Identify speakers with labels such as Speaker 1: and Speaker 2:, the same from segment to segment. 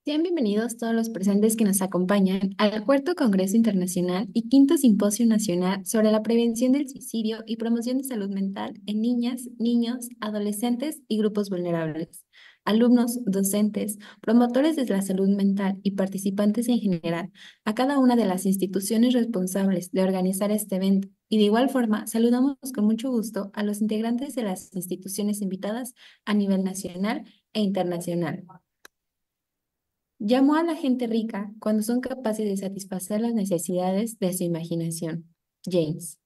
Speaker 1: Sean bienvenidos todos los presentes que nos acompañan al Cuarto Congreso Internacional y Quinto Simposio Nacional sobre la prevención del suicidio y promoción de salud mental en niñas, niños, adolescentes y grupos vulnerables. Alumnos, docentes, promotores de la salud mental y participantes en general, a cada una de las instituciones responsables de organizar este evento. Y de igual forma, saludamos con mucho gusto a los integrantes de las instituciones invitadas a nivel nacional e internacional. Llamó a la gente rica cuando son capaces de satisfacer las necesidades de su imaginación. James.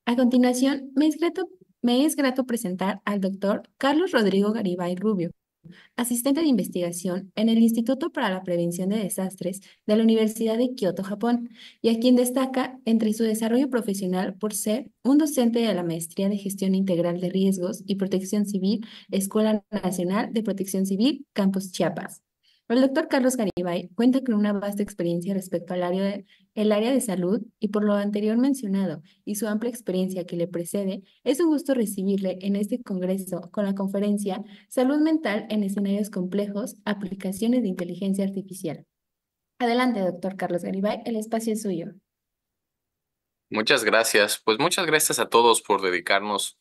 Speaker 1: A continuación, me es grato presentar al doctor Carlos Rodrigo Garibay Rubio, asistente de investigación en el Instituto para la Prevención de Desastres de la Universidad de Kioto, Japón, y a quien destaca entre su desarrollo profesional por ser un docente de la Maestría de Gestión Integral de Riesgos y Protección Civil, Escuela Nacional de Protección Civil, Campus Chiapas. El doctor Carlos Garibay cuenta con una vasta experiencia respecto al área de salud y por lo anterior mencionado y su amplia experiencia que le precede, es un gusto recibirle en este congreso con la conferencia Salud mental en escenarios complejos, aplicaciones de inteligencia artificial. Adelante, doctor Carlos Garibay, el espacio es suyo.
Speaker 2: Muchas gracias. Pues muchas gracias a todos por dedicarnos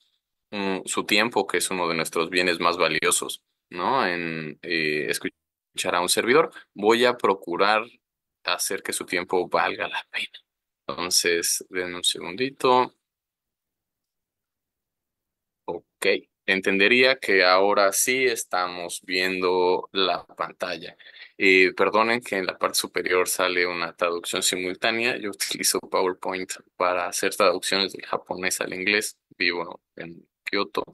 Speaker 2: su tiempo, que es uno de nuestros bienes más valiosos, ¿no? En escuchar a un servidor. Voy a procurar hacer que su tiempo valga la pena. Entonces, denme un segundito. Ok. Entendería que ahora sí estamos viendo la pantalla. Perdonen que en la parte superior sale una traducción simultánea. Yo utilizo PowerPoint para hacer traducciones del japonés al inglés. Vivo en Kioto.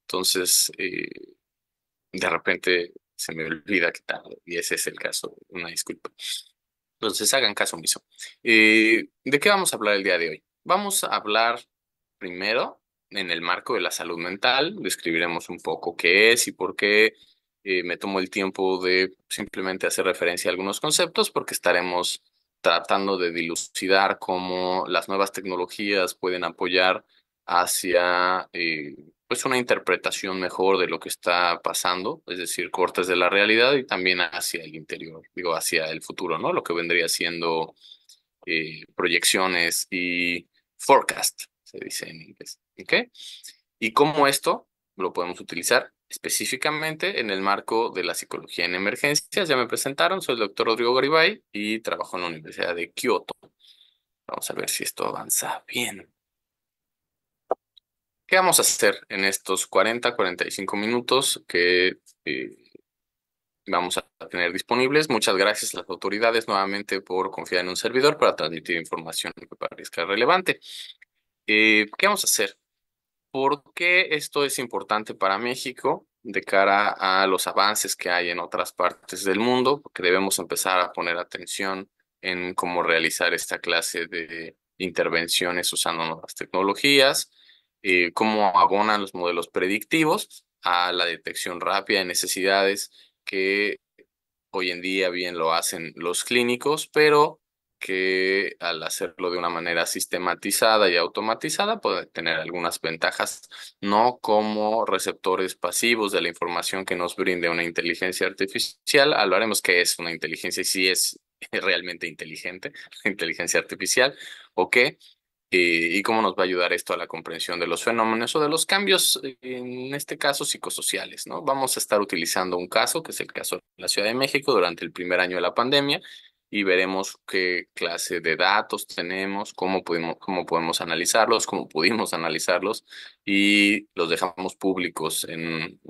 Speaker 2: Entonces, de repente se me olvida que tal, y ese es el caso. Una disculpa. Entonces, hagan caso omiso. ¿De qué vamos a hablar el día de hoy? Vamos a hablar primero en el marco de la salud mental. Describiremos un poco qué es y por qué me tomo el tiempo de simplemente hacer referencia a algunos conceptos, porque estaremos tratando de dilucidar cómo las nuevas tecnologías pueden apoyar hacia pues una interpretación mejor de lo que está pasando, es decir, cortes de la realidad y también hacia el interior, digo, hacia el futuro, ¿no? Lo que vendría siendo proyecciones y forecast, se dice en inglés, ¿ok? Y cómo esto lo podemos utilizar específicamente en el marco de la psicología en emergencias. Ya me presentaron, soy el doctor Rodrigo Garibay y trabajo en la Universidad de Kioto. Vamos a ver si esto avanza bien. ¿Qué vamos a hacer en estos 45 minutos que vamos a tener disponibles? Muchas gracias a las autoridades nuevamente por confiar en un servidor para transmitir información que parezca relevante. ¿Qué vamos a hacer? ¿Por qué esto es importante para México de cara a los avances que hay en otras partes del mundo? Porque debemos empezar a poner atención en cómo realizar esta clase de intervenciones usando nuevas tecnologías, cómo abonan los modelos predictivos a la detección rápida de necesidades que hoy en día bien lo hacen los clínicos, pero que al hacerlo de una manera sistematizada y automatizada puede tener algunas ventajas, no como receptores pasivos de la información que nos brinde una inteligencia artificial. Hablaremos qué es una inteligencia y si es realmente inteligente, la inteligencia artificial, o qué, y cómo nos va a ayudar esto a la comprensión de los fenómenos o de los cambios, en este caso psicosociales, ¿no? Vamos a estar utilizando un caso, que es el caso de la Ciudad de México durante el primer año de la pandemia, y veremos qué clase de datos tenemos, cómo podemos analizarlos, cómo pudimos analizarlos, y los dejamos públicos en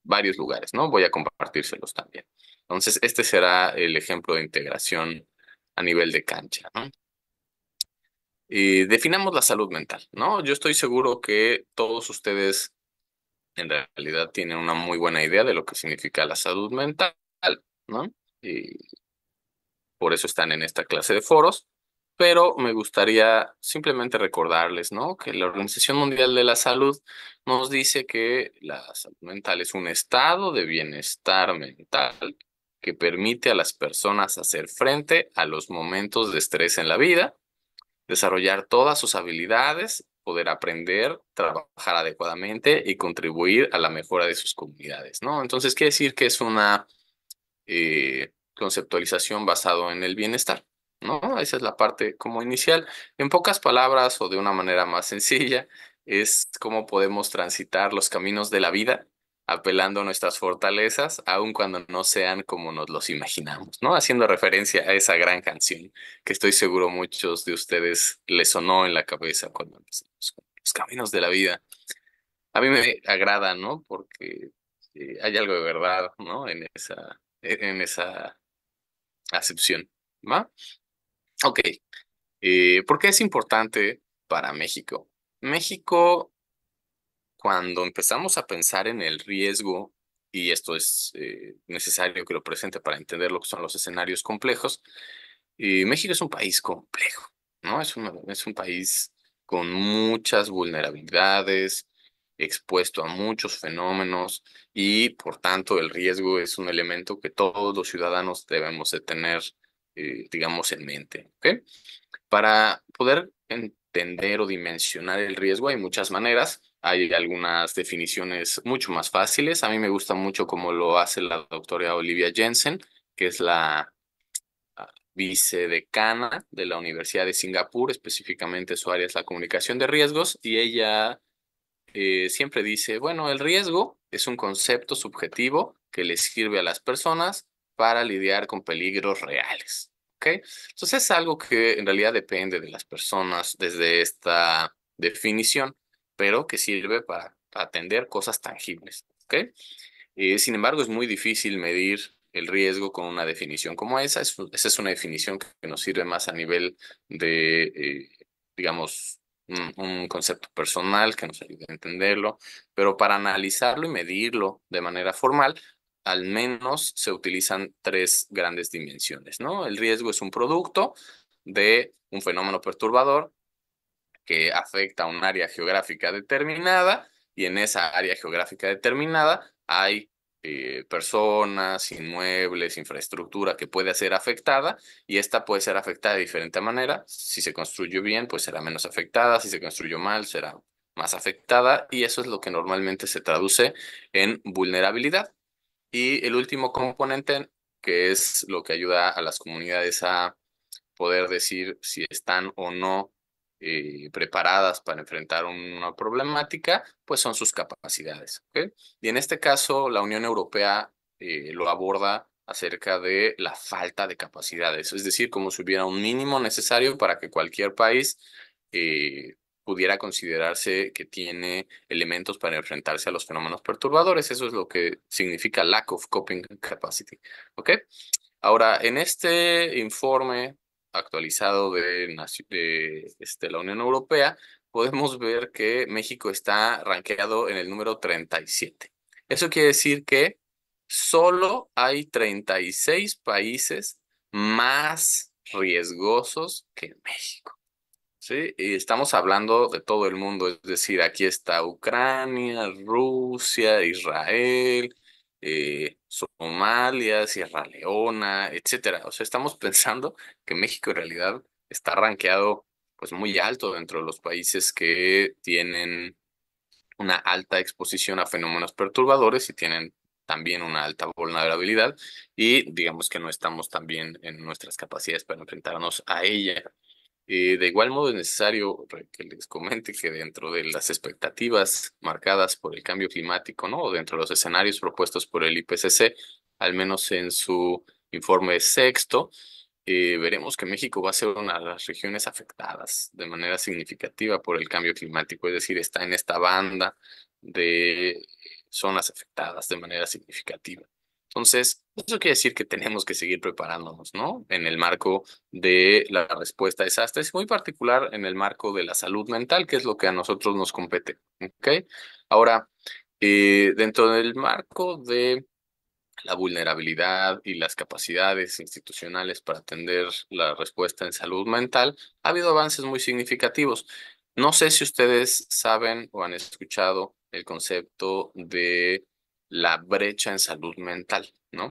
Speaker 2: varios lugares, ¿no? Voy a compartírselos también. Entonces, este será el ejemplo de integración a nivel de cancha, ¿no? Definamos la salud mental, ¿no? Yo estoy seguro que todos ustedes en realidad tienen una muy buena idea de lo que significa la salud mental, ¿no? Y por eso están en esta clase de foros, pero me gustaría simplemente recordarles, ¿no? Que la Organización Mundial de la Salud nos dice que la salud mental es un estado de bienestar mental que permite a las personas hacer frente a los momentos de estrés en la vida, desarrollar todas sus habilidades, poder aprender, trabajar adecuadamente y contribuir a la mejora de sus comunidades, ¿no? Entonces, quiere decir que es una conceptualización basado en el bienestar, ¿no? Esa es la parte como inicial. En pocas palabras o de una manera más sencilla, es cómo podemos transitar los caminos de la vida apelando a nuestras fortalezas, aun cuando no sean como nos los imaginamos, ¿no? Haciendo referencia a esa gran canción que estoy seguro muchos de ustedes les sonó en la cabeza cuando empezamos con los caminos de la vida. A mí me agrada, ¿no? Porque hay algo de verdad, ¿no? En esa acepción, ¿va? Ok. ¿Por qué es importante para México? México, cuando empezamos a pensar en el riesgo, y esto es necesario que lo presente para entender lo que son los escenarios complejos, México es un país complejo, ¿no? Es un país con muchas vulnerabilidades, expuesto a muchos fenómenos y por tanto el riesgo es un elemento que todos los ciudadanos debemos de tener, digamos, en mente, ¿ok? Para poder entender o dimensionar el riesgo hay muchas maneras. Hay algunas definiciones mucho más fáciles. A mí me gusta mucho cómo lo hace la doctora Olivia Jensen, que es la vicedecana de la Universidad de Singapur, específicamente su área es la comunicación de riesgos, y ella siempre dice, bueno, el riesgo es un concepto subjetivo que le sirve a las personas para lidiar con peligros reales. ¿Ok? Entonces es algo que en realidad depende de las personas desde esta definición, pero que sirve para atender cosas tangibles. ¿Ok? Sin embargo, es muy difícil medir el riesgo con una definición como esa. Esa es una definición que nos sirve más a nivel de, digamos, un concepto personal que nos ayude a entenderlo, pero para analizarlo y medirlo de manera formal, al menos se utilizan tres grandes dimensiones, ¿no? El riesgo es un producto de un fenómeno perturbador que afecta a un área geográfica determinada y en esa área geográfica determinada hay personas, inmuebles, infraestructura que puede ser afectada y esta puede ser afectada de diferente manera. Si se construyó bien, pues será menos afectada. Si se construyó mal, será más afectada y eso es lo que normalmente se traduce en vulnerabilidad. Y el último componente, que es lo que ayuda a las comunidades a poder decir si están o no preparadas para enfrentar una problemática, pues son sus capacidades. ¿Ok? Y en este caso, la Unión Europea lo aborda acerca de la falta de capacidades, es decir, como si hubiera un mínimo necesario para que cualquier país pudiera considerarse que tiene elementos para enfrentarse a los fenómenos perturbadores. Eso es lo que significa lack of coping capacity. ¿Ok? Ahora, en este informe actualizado de la Unión Europea, podemos ver que México está rankeado en el número 37. Eso quiere decir que solo hay 36 países más riesgosos que México. Sí, y estamos hablando de todo el mundo, es decir, aquí está Ucrania, Rusia, Israel, Somalia, Sierra Leona, etcétera. O sea, estamos pensando que México en realidad está rankeado pues muy alto dentro de los países que tienen una alta exposición a fenómenos perturbadores y tienen también una alta vulnerabilidad y digamos que no estamos tan bien en nuestras capacidades para enfrentarnos a ella. De igual modo es necesario que les comente que dentro de las expectativas marcadas por el cambio climático, ¿no? O dentro de los escenarios propuestos por el IPCC, al menos en su informe sexto, veremos que México va a ser una de las regiones afectadas de manera significativa por el cambio climático, es decir, está en esta banda de zonas afectadas de manera significativa. Entonces, eso quiere decir que tenemos que seguir preparándonos, ¿no? En el marco de la respuesta a desastres, muy particular en el marco de la salud mental, que es lo que a nosotros nos compete, ¿ok? Ahora, dentro del marco de la vulnerabilidad y las capacidades institucionales para atender la respuesta en salud mental, ha habido avances muy significativos. No sé si ustedes saben o han escuchado el concepto de la brecha en salud mental, ¿no?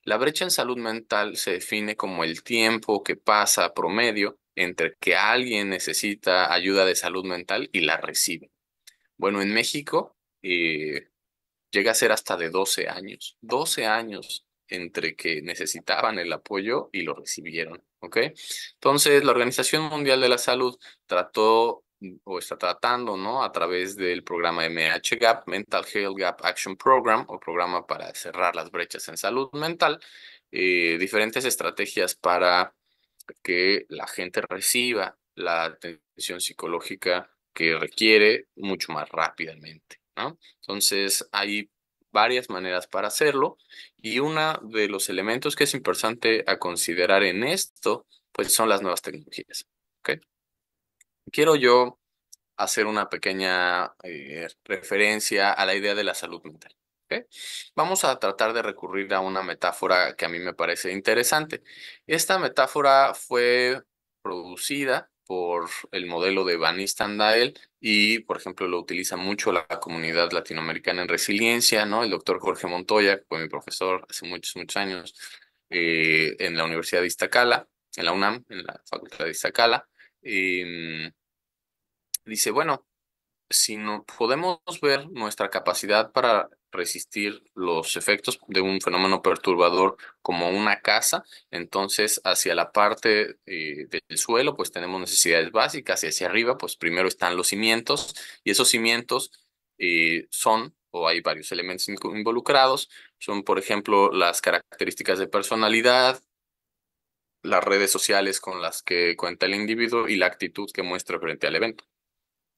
Speaker 2: La brecha en salud mental se define como el tiempo que pasa promedio entre que alguien necesita ayuda de salud mental y la recibe. Bueno, en México llega a ser hasta de 12 años. 12 años entre que necesitaban el apoyo y lo recibieron, ¿ok? Entonces, la Organización Mundial de la Salud trató o está tratando, ¿no? A través del programa MHGAP, Mental Health Gap Action Program, o programa para cerrar las brechas en salud mental, diferentes estrategias para que la gente reciba la atención psicológica que requiere mucho más rápidamente, ¿no? Entonces, hay varias maneras para hacerlo y uno de los elementos que es importante a considerar en esto, pues son las nuevas tecnologías, ¿ok? Quiero yo hacer una pequeña referencia a la idea de la salud mental, ¿ok? Vamos a tratar de recurrir a una metáfora que a mí me parece interesante. Esta metáfora fue producida por el modelo de Van Nistelrooy y, por ejemplo, lo utiliza mucho la comunidad latinoamericana en resiliencia, ¿no? El doctor Jorge Montoya, que fue mi profesor hace muchos, muchos años en la Universidad de Iztacala, en la UNAM, en la Facultad de Iztacala. Dice, bueno, si no podemos ver nuestra capacidad para resistir los efectos de un fenómeno perturbador como una casa, entonces hacia la parte del suelo pues tenemos necesidades básicas y hacia arriba pues primero están los cimientos y esos cimientos son, o hay varios elementos involucrados, son por ejemplo las características de personalidad, las redes sociales con las que cuenta el individuo y la actitud que muestra frente al evento,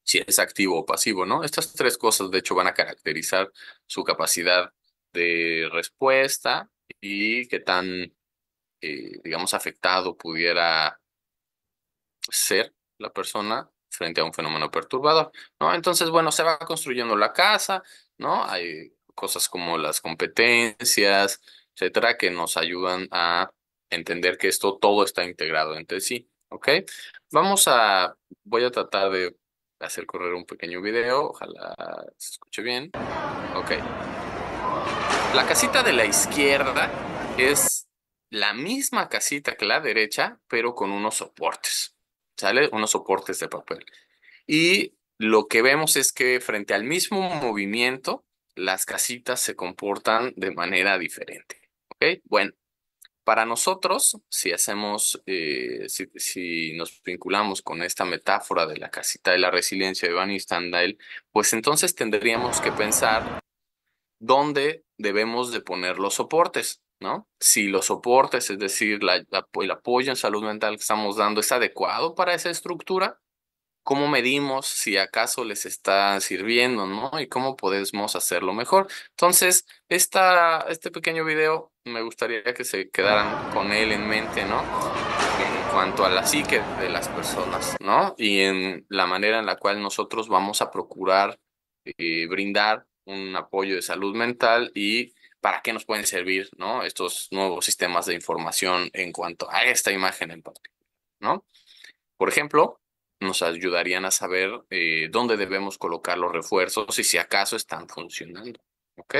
Speaker 2: si es activo o pasivo, ¿no? Estas tres cosas, de hecho, van a caracterizar su capacidad de respuesta y qué tan, digamos, afectado pudiera ser la persona frente a un fenómeno perturbador, ¿no? Entonces, bueno, se va construyendo la casa, ¿no? Hay cosas como las competencias, etcétera, que nos ayudan a entender que esto todo está integrado entre sí, ¿ok? Voy a tratar de hacer correr un pequeño video, ojalá se escuche bien. Ok. La casita de la izquierda es la misma casita que la derecha, pero con unos soportes, ¿sale? Unos soportes de papel. Y lo que vemos es que frente al mismo movimiento, las casitas se comportan de manera diferente, ¿ok? Bueno, para nosotros, si nos vinculamos con esta metáfora de la casita de la resiliencia de Van Stendhal, pues entonces tendríamos que pensar dónde debemos de poner los soportes, ¿no? Si los soportes, es decir, el apoyo en salud mental que estamos dando es adecuado para esa estructura, ¿cómo medimos si acaso les está sirviendo, ¿no? Y cómo podemos hacerlo mejor. Entonces, este pequeño video me gustaría que se quedaran con él en mente, ¿no? En cuanto a la psique de las personas, ¿no? Y en la manera en la cual nosotros vamos a procurar brindar un apoyo de salud mental y para qué nos pueden servir, ¿no? Estos nuevos sistemas de información en cuanto a esta imagen en particular, ¿no? Por ejemplo, nos ayudarían a saber dónde debemos colocar los refuerzos y si acaso están funcionando, ¿ok?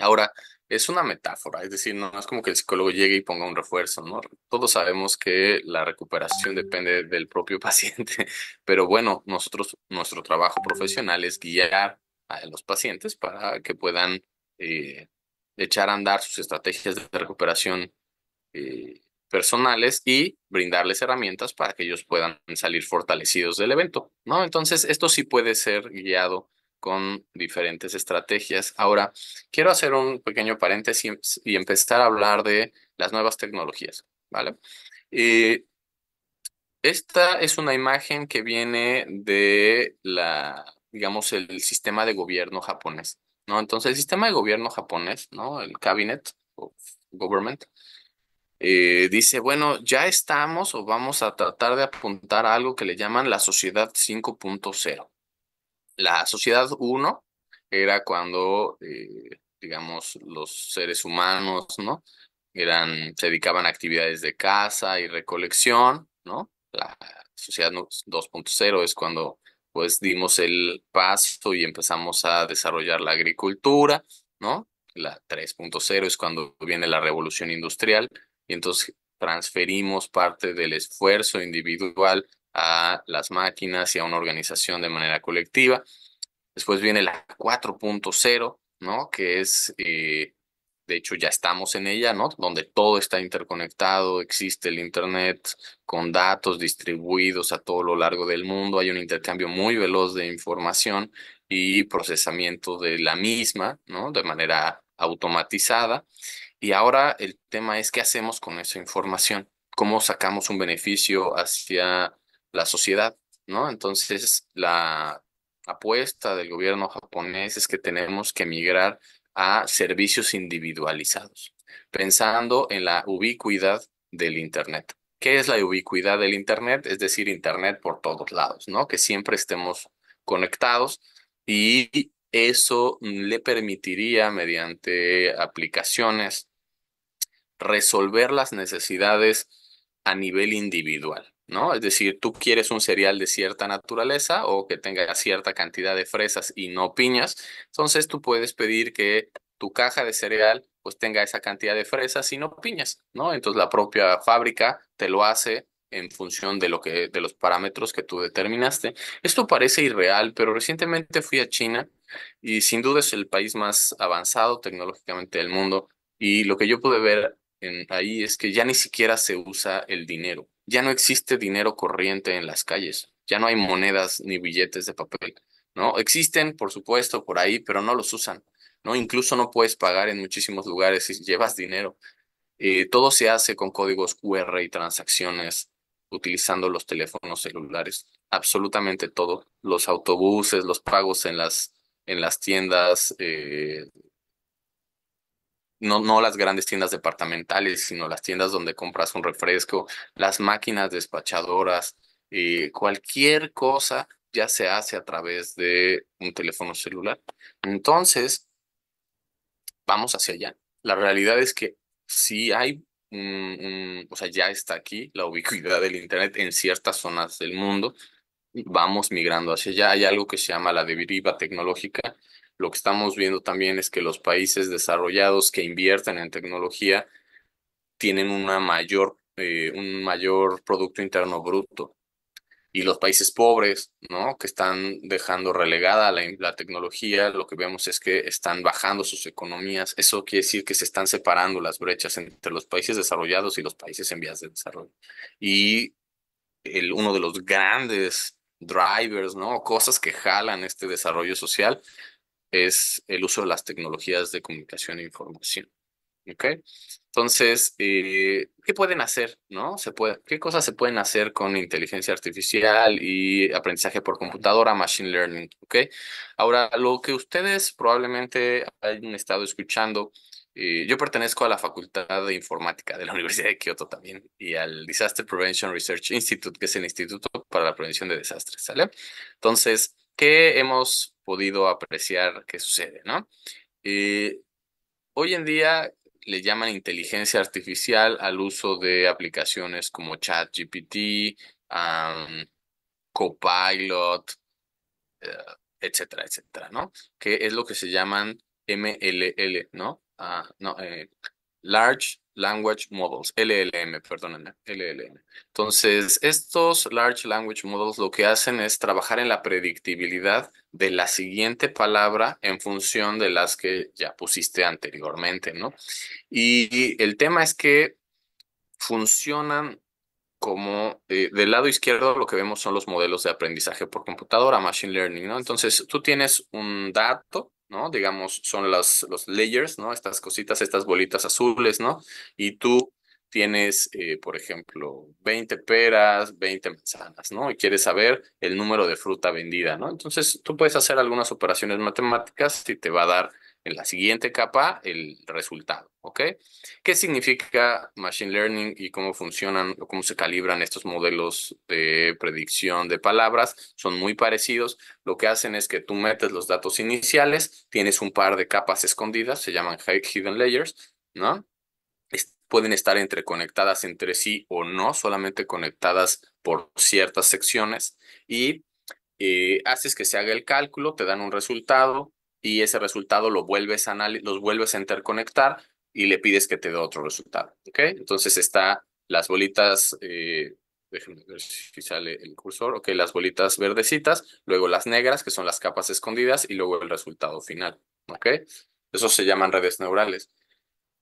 Speaker 2: Ahora, es una metáfora, es decir, no es como que el psicólogo llegue y ponga un refuerzo, ¿no? Todos sabemos que la recuperación depende del propio paciente, pero bueno, nuestro trabajo profesional es guiar a los pacientes para que puedan eh, echar a andar sus estrategias de recuperación personales y brindarles herramientas para que ellos puedan salir fortalecidos del evento, ¿no? Entonces, esto sí puede ser guiado con diferentes estrategias. Ahora, quiero hacer un pequeño paréntesis y empezar a hablar de las nuevas tecnologías, ¿vale? Eh, Esta es una imagen que viene de digamos, el sistema de gobierno japonés, ¿no? Entonces, el sistema de gobierno japonés, ¿no? El Cabinet of Government dice, bueno, ya estamos o vamos a tratar de apuntar a algo que le llaman la sociedad 5.0. La sociedad 1 era cuando, digamos, los seres humanos, ¿no? Se dedicaban a actividades de caza y recolección, ¿no? La sociedad 2.0 es cuando, pues, dimos el paso y empezamos a desarrollar la agricultura, ¿no? La 3.0 es cuando viene la revolución industrial y entonces transferimos parte del esfuerzo individual a las máquinas y a una organización de manera colectiva. Después viene la 4.0, ¿no? Que es de hecho ya estamos en ella, ¿no? Donde todo está interconectado, existe el Internet con datos distribuidos a todo lo largo del mundo, hay un intercambio muy veloz de información y procesamiento de la misma, ¿no? De manera automatizada. Y ahora el tema es qué hacemos con esa información, cómo sacamos un beneficio hacia la sociedad, ¿no? Entonces, la apuesta del gobierno japonés es que tenemos que migrar a servicios individualizados, pensando en la ubicuidad del Internet. ¿Qué es la ubicuidad del Internet? Es decir, Internet por todos lados, ¿no? Que siempre estemos conectados y eso le permitiría, mediante aplicaciones, resolver las necesidades a nivel individual, ¿no? Es decir, tú quieres un cereal de cierta naturaleza o que tenga cierta cantidad de fresas y no piñas, entonces tú puedes pedir que tu caja de cereal pues tenga esa cantidad de fresas y no piñas, ¿no? Entonces la propia fábrica te lo hace en función de de los parámetros que tú determinaste. Esto parece irreal, pero recientemente fui a China y sin duda es el país más avanzado tecnológicamente del mundo. Y lo que yo pude ver ahí es que ya ni siquiera se usa el dinero. Ya no existe dinero corriente en las calles. Ya no hay monedas ni billetes de papel, ¿no? Existen, por supuesto, por ahí, pero no los usan, ¿no? Incluso no puedes pagar en muchísimos lugares si llevas dinero. Todo se hace con códigos QR y transacciones utilizando los teléfonos celulares. Absolutamente todo. Los autobuses, los pagos en en las tiendas, no las grandes tiendas departamentales, sino las tiendas donde compras un refresco, las máquinas despachadoras, cualquier cosa ya se hace a través de un teléfono celular. Entonces, vamos hacia allá. La realidad es que sí hay o sea, ya está aquí la ubicuidad del Internet en ciertas zonas del mundo. Vamos migrando hacia allá. Hay algo que se llama la deriva tecnológica. Lo que estamos viendo también es que los países desarrollados que invierten en tecnología tienen un mayor Producto Interno Bruto. Y los países pobres, ¿no? Que están dejando relegada la tecnología, lo que vemos es que están bajando sus economías. Eso quiere decir que se están separando las brechas entre los países desarrollados y los países en vías de desarrollo. Y uno de los grandes drivers, ¿no? Cosas que jalan este desarrollo social es el uso de las tecnologías de comunicación e información. ¿Ok? Entonces, ¿qué pueden hacer, no? ¿Qué cosas se pueden hacer con inteligencia artificial y aprendizaje por computadora, machine learning? ¿Ok? Ahora, lo que ustedes probablemente hayan estado escuchando, yo pertenezco a la Facultad de Informática de la Universidad de Kioto también y al Disaster Prevention Research Institute, que es el Instituto para la Prevención de Desastres, ¿sale? Entonces, ¿qué hemos podido apreciar que sucede, no? Eh, Hoy en día le llaman inteligencia artificial al uso de aplicaciones como ChatGPT, Copilot, eh, etcétera, etcétera, ¿no? Que es lo que se llaman MLL, ¿no? No, Large Language Models, LLM, perdónenme, LLM. Entonces, estos Large Language Models lo que hacen es trabajar en la predictibilidad de la siguiente palabra en función de las que ya pusiste anteriormente, ¿no? Y el tema es que funcionan como del lado izquierdo lo que vemos son los modelos de aprendizaje por computadora, machine learning, ¿no? Entonces tú tienes un dato, ¿no? Digamos, son los layers, ¿no? Estas cositas, estas bolitas azules, ¿no? Y tú tienes, por ejemplo, 20 peras, 20 manzanas, ¿no? Y quieres saber el número de fruta vendida, ¿no? Entonces tú puedes hacer algunas operaciones matemáticas y te va a dar en la siguiente capa el resultado, ¿ok? ¿Qué significa machine learning y cómo funcionan o cómo se calibran estos modelos de predicción de palabras? Son muy parecidos. Lo que hacen es que tú metes los datos iniciales, tienes un par de capas escondidas, se llaman hidden layers, ¿no? Pueden estar entreconectadas entre sí o no, solamente conectadas por ciertas secciones y haces que se haga el cálculo, te dan un resultado y ese resultado los vuelves a interconectar y le pides que te dé otro resultado, ¿ok? Entonces está las bolitas, déjenme ver si sale el cursor, ok, las bolitas verdecitas, luego las negras, que son las capas escondidas, y luego el resultado final, ¿ok? Eso se llaman redes neurales.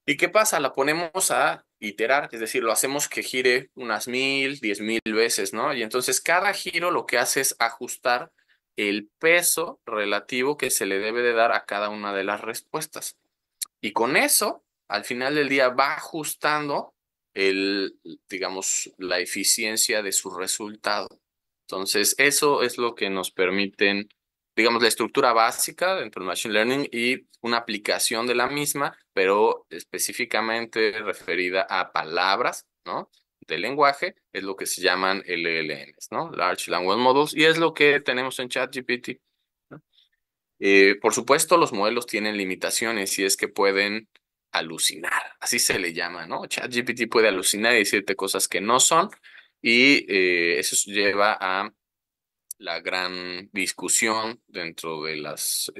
Speaker 2: ¿Y qué pasa? La ponemos a iterar, es decir, lo hacemos que gire unas 1000, 10,000 veces, ¿no? Y entonces cada giro lo que hace es ajustar el peso relativo que se le debe de dar a cada una de las respuestas. Y con eso, al final del día, va ajustando digamos, la eficiencia de su resultado. Entonces, eso es lo que nos permiten, digamos, la estructura básica dentro del Machine Learning y una aplicación de la misma, pero específicamente referida a palabras, ¿no? Del lenguaje, es lo que se llaman LLMs, ¿no? Large Language Models, y es lo que tenemos en ChatGPT. ¿No? Por supuesto, los modelos tienen limitaciones y es que pueden alucinar, así se le llama, ¿no? ChatGPT puede alucinar y decirte cosas que no son y eso lleva a la gran discusión dentro de las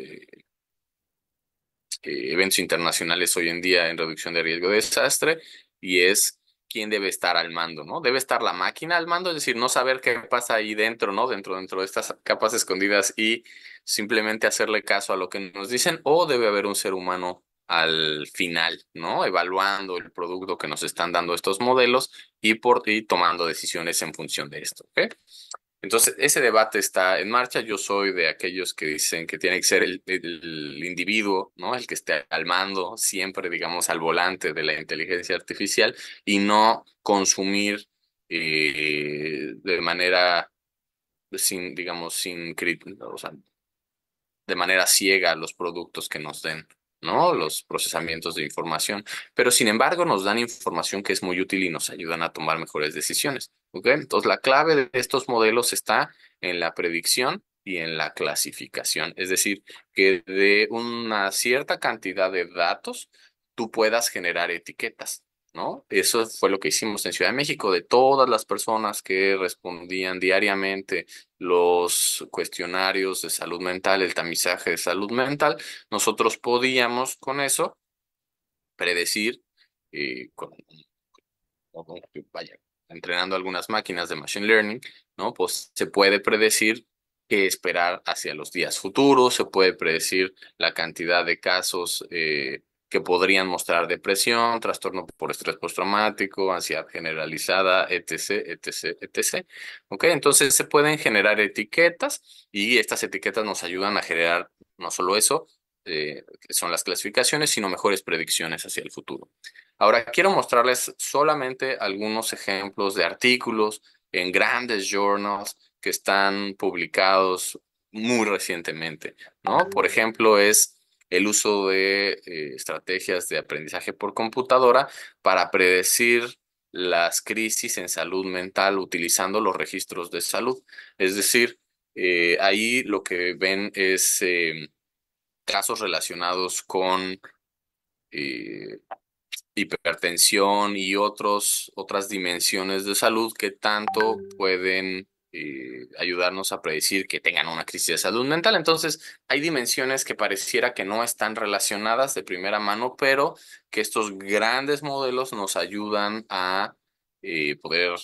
Speaker 2: eventos internacionales hoy en día en reducción de riesgo de desastre y es quién debe estar al mando, ¿no? Debe estar la máquina al mando, es decir, no saber qué pasa ahí dentro, ¿no? Dentro de estas capas escondidas y simplemente hacerle caso a lo que nos dicen o debe haber un ser humano al final, ¿no? Evaluando el producto que nos están dando estos modelos y tomando decisiones en función de esto, ¿ok? Entonces, ese debate está en marcha. Yo soy de aquellos que dicen que tiene que ser el individuo, ¿no? El que esté al mando, siempre, digamos, al volante de la inteligencia artificial y no consumir de manera sin, digamos, o sea, de manera ciega los productos que nos den, ¿no? Los procesamientos de información. Pero sin embargo, nos dan información que es muy útil y nos ayudan a tomar mejores decisiones. ¿Ok? Entonces, la clave de estos modelos está en la predicción y en la clasificación. Es decir, que de una cierta cantidad de datos, tú puedas generar etiquetas. ¿No? Eso fue lo que hicimos en Ciudad de México, de todas las personas que respondían diariamente los cuestionarios de salud mental, el tamizaje de salud mental, nosotros podíamos con eso predecir, vaya, entrenando algunas máquinas de machine learning, ¿no? Pues se puede predecir qué esperar hacia los días futuros, se puede predecir la cantidad de casos que podrían mostrar depresión, trastorno por estrés postraumático, ansiedad generalizada, etc., etc., etc. ¿Ok? Entonces se pueden generar etiquetas y estas etiquetas nos ayudan a generar no solo eso, que son las clasificaciones, sino mejores predicciones hacia el futuro. Ahora, quiero mostrarles solamente algunos ejemplos de artículos en grandes journals que están publicados muy recientemente, ¿no? Por ejemplo, es el uso de estrategias de aprendizaje por computadora para predecir las crisis en salud mental utilizando los registros de salud. Es decir, ahí lo que ven es casos relacionados con eh, hipertensión y otras dimensiones de salud que tanto pueden ayudarnos a predecir que tengan una crisis de salud mental. Entonces, hay dimensiones que pareciera que no están relacionadas de primera mano, pero que estos grandes modelos nos ayudan a poder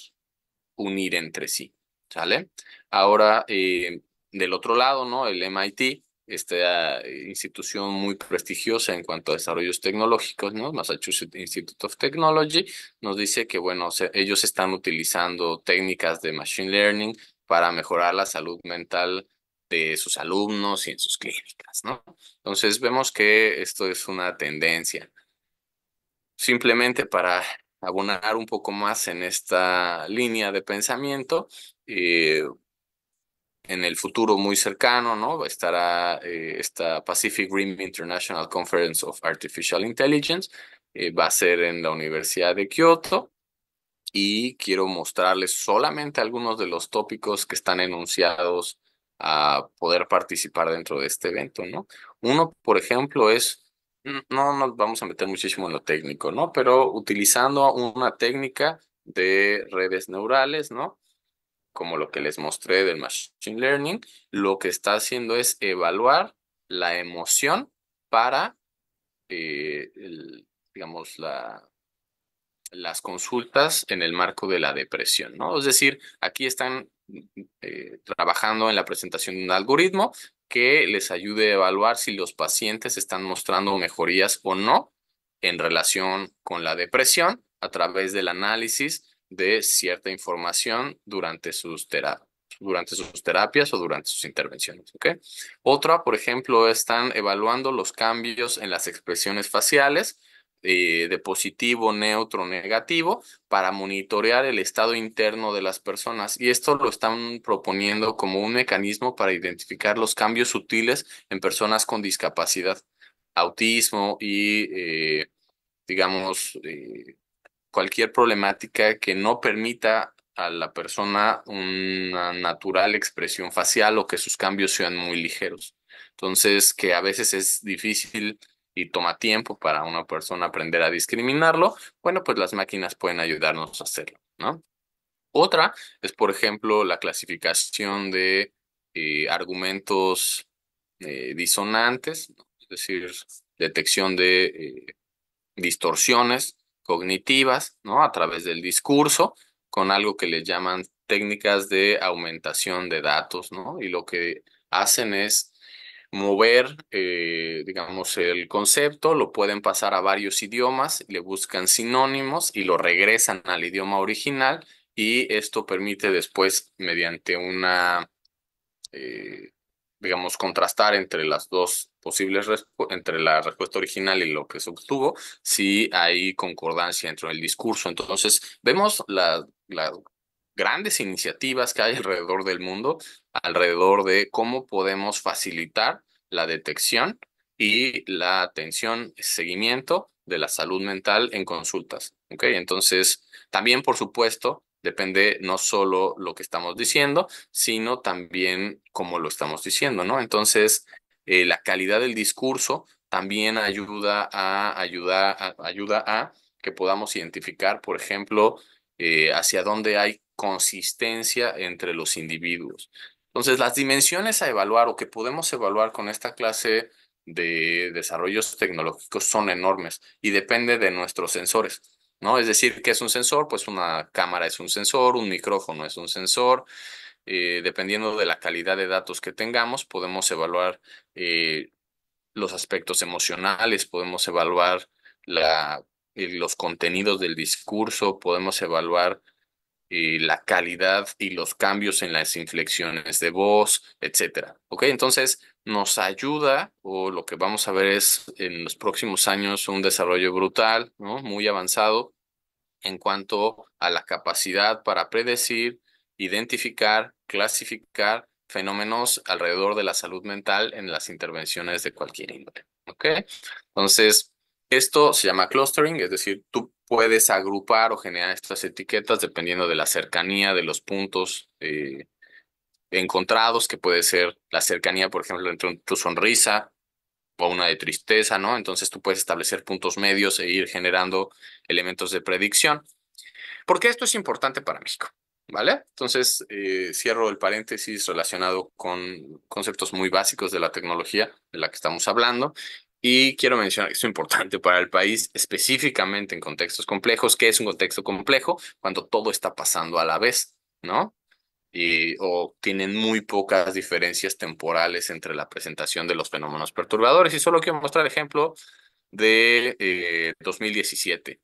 Speaker 2: unir entre sí, ¿sale? Ahora, del otro lado, ¿no? El MIT, esta institución muy prestigiosa en cuanto a desarrollos tecnológicos, ¿no? Massachusetts Institute of Technology, nos dice que, bueno, ellos están utilizando técnicas de Machine Learning para mejorar la salud mental de sus alumnos y en sus clínicas, ¿no? Entonces, vemos que esto es una tendencia. Simplemente para abonar un poco más en esta línea de pensamiento, eh, en el futuro muy cercano, ¿no? Estará esta Pacific Rim International Conference of Artificial Intelligence, va a ser en la Universidad de Kioto y quiero mostrarles solamente algunos de los tópicos que están enunciados a poder participar dentro de este evento, ¿no? Uno, por ejemplo, es, no nos vamos a meter muchísimo en lo técnico, ¿no? Pero utilizando una técnica de redes neurales, ¿no? Como lo que les mostré del Machine Learning, lo que está haciendo es evaluar la emoción para, digamos, las consultas en el marco de la depresión, ¿no? Es decir, aquí están trabajando en la presentación de un algoritmo que les ayude a evaluar si los pacientes están mostrando mejorías o no en relación con la depresión a través del análisis de cierta información durante sus terapias o durante sus intervenciones, ¿ok? Otra, por ejemplo, están evaluando los cambios en las expresiones faciales de positivo, neutro, negativo, para monitorear el estado interno de las personas. Y esto lo están proponiendo como un mecanismo para identificar los cambios sutiles en personas con discapacidad, autismo y, digamos, cualquier problemática que no permita a la persona una natural expresión facial o que sus cambios sean muy ligeros. Entonces, que a veces es difícil y toma tiempo para una persona aprender a discriminarlo, bueno, pues las máquinas pueden ayudarnos a hacerlo, ¿no? Otra es, por ejemplo, la clasificación de argumentos disonantes, ¿no? Es decir, detección de distorsiones cognitivas, ¿no? A través del discurso, con algo que le llaman técnicas de aumentación de datos, ¿no? Y lo que hacen es mover, digamos, el concepto, lo pueden pasar a varios idiomas, le buscan sinónimos y lo regresan al idioma original y esto permite después, mediante una eh, digamos, contrastar entre las dos posibles, entre la respuesta original y lo que se obtuvo, si hay concordancia entre el discurso. Entonces, vemos las grandes iniciativas que hay alrededor del mundo, alrededor de cómo podemos facilitar la detección y la atención, seguimiento de la salud mental en consultas. ¿Ok? Entonces, también, por supuesto, depende no solo lo que estamos diciendo, sino también cómo lo estamos diciendo, ¿no? Entonces, la calidad del discurso también ayuda a que podamos identificar, por ejemplo, hacia dónde hay consistencia entre los individuos. Entonces, las dimensiones a evaluar o que podemos evaluar con esta clase de desarrollos tecnológicos son enormes y depende de nuestros sensores, ¿no? Es decir, ¿qué es un sensor? Pues una cámara es un sensor, un micrófono es un sensor. Dependiendo de la calidad de datos que tengamos, podemos evaluar eh, los aspectos emocionales, podemos evaluar los contenidos del discurso, podemos evaluar la calidad y los cambios en las inflexiones de voz, etcétera. ¿Ok? Entonces, nos ayuda, o lo que vamos a ver es en los próximos años un desarrollo brutal, ¿no? Muy avanzado en cuanto a la capacidad para predecir, identificar, clasificar fenómenos alrededor de la salud mental en las intervenciones de cualquier índole. ¿Ok? Entonces, esto se llama clustering, es decir, tú puedes agrupar o generar estas etiquetas dependiendo de la cercanía de los puntos encontrados, que puede ser la cercanía, por ejemplo, entre tu sonrisa o una de tristeza, ¿no? Entonces tú puedes establecer puntos medios e ir generando elementos de predicción. ¿Por qué esto es importante para México? ¿Vale? Entonces, cierro el paréntesis relacionado con conceptos muy básicos de la tecnología de la que estamos hablando. Y quiero mencionar que esto es importante para el país, específicamente en contextos complejos. ¿Qué es un contexto complejo? Cuando todo está pasando a la vez, ¿no? O tienen muy pocas diferencias temporales entre la presentación de los fenómenos perturbadores. Y solo quiero mostrar ejemplo de 2017.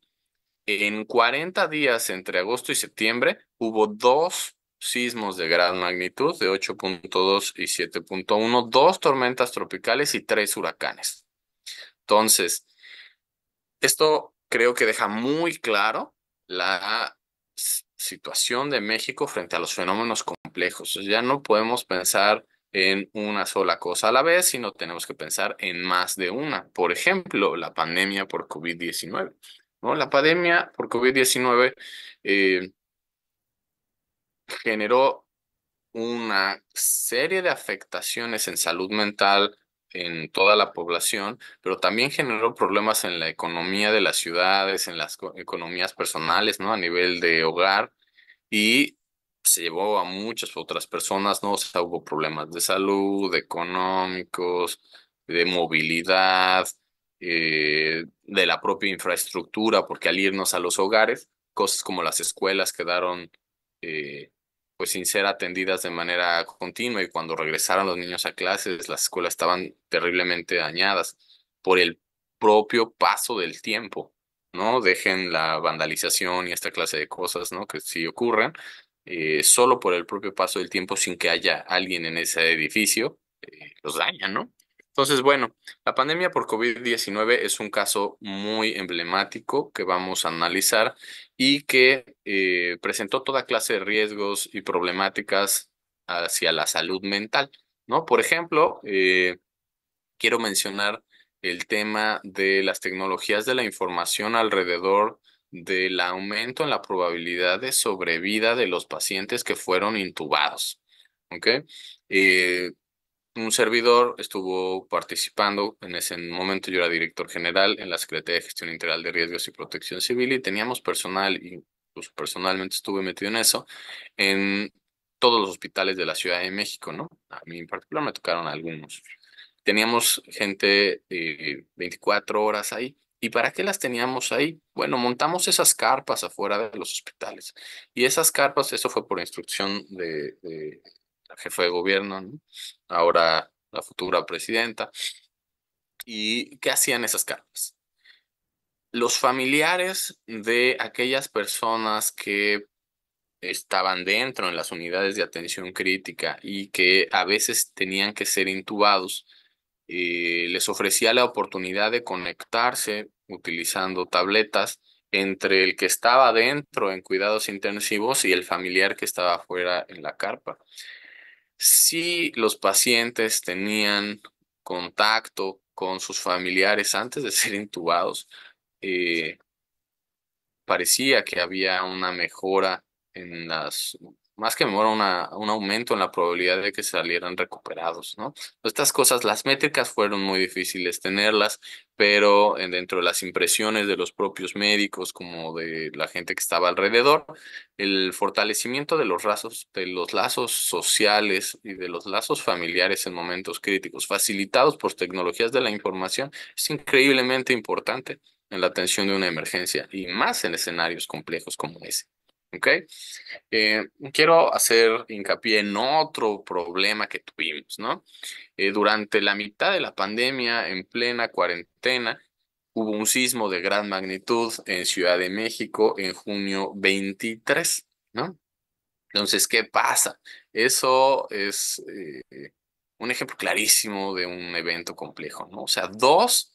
Speaker 2: En 40 días entre agosto y septiembre hubo dos sismos de gran magnitud de 8.2 y 7.1, dos tormentas tropicales y tres huracanes. Entonces, esto creo que deja muy claro la situación de México frente a los fenómenos complejos. Ya no podemos pensar en una sola cosa a la vez, sino tenemos que pensar en más de una. Por ejemplo, la pandemia por COVID-19, ¿no? La pandemia por COVID-19 eh, generó una serie de afectaciones en salud mental en toda la población, pero también generó problemas en la economía de las ciudades, en las economías personales, ¿no? A nivel de hogar y se llevó a muchas otras personas, ¿no? O sea, hubo problemas de salud, económicos, de movilidad, de la propia infraestructura, porque al irnos a los hogares, cosas como las escuelas quedaron eh, pues sin ser atendidas de manera continua y cuando regresaron los niños a clases, las escuelas estaban terriblemente dañadas por el propio paso del tiempo, ¿no? Dejen la vandalización y esta clase de cosas, ¿no? Que sí ocurren, solo por el propio paso del tiempo sin que haya alguien en ese edificio, los daña, ¿no? Entonces, bueno, la pandemia por COVID-19 es un caso muy emblemático que vamos a analizar y que presentó toda clase de riesgos y problemáticas hacia la salud mental, ¿no? Por ejemplo, quiero mencionar el tema de las tecnologías de la información alrededor del aumento en la probabilidad de sobrevida de los pacientes que fueron intubados. ¿Ok? Eh, un servidor estuvo participando, en ese momento yo era director general en la Secretaría de Gestión Integral de Riesgos y Protección Civil y teníamos personal, y incluso personalmente estuve metido en eso, en todos los hospitales de la Ciudad de México, ¿no? A mí en particular me tocaron algunos. Teníamos gente 24 horas ahí. ¿Y para qué las teníamos ahí? Bueno, montamos esas carpas afuera de los hospitales. Y esas carpas, eso fue por instrucción de la jefa de gobierno, ¿no? Ahora la futura presidenta. ¿Y qué hacían esas carpas? Los familiares de aquellas personas que estaban dentro en las unidades de atención crítica y que a veces tenían que ser intubados, les ofrecía la oportunidad de conectarse utilizando tabletas entre el que estaba dentro en cuidados intensivos y el familiar que estaba afuera en la carpa. Si los pacientes tenían contacto con sus familiares antes de ser intubados, eh, parecía que había una mejora en más que mejora, un aumento en la probabilidad de que salieran recuperados, ¿no? Estas cosas, las métricas fueron muy difíciles tenerlas, pero dentro de las impresiones de los propios médicos, como de la gente que estaba alrededor, el fortalecimiento de los lazos sociales y de los lazos familiares en momentos críticos, facilitados por tecnologías de la información, es increíblemente importante en la atención de una emergencia y más en escenarios complejos como ese. ¿Ok? Quiero hacer hincapié en otro problema que tuvimos, ¿no? Durante la mitad de la pandemia, en plena cuarentena, hubo un sismo de gran magnitud en Ciudad de México en junio 23, ¿no? Entonces, ¿qué pasa? Eso es un ejemplo clarísimo de un evento complejo, ¿no? O sea, dos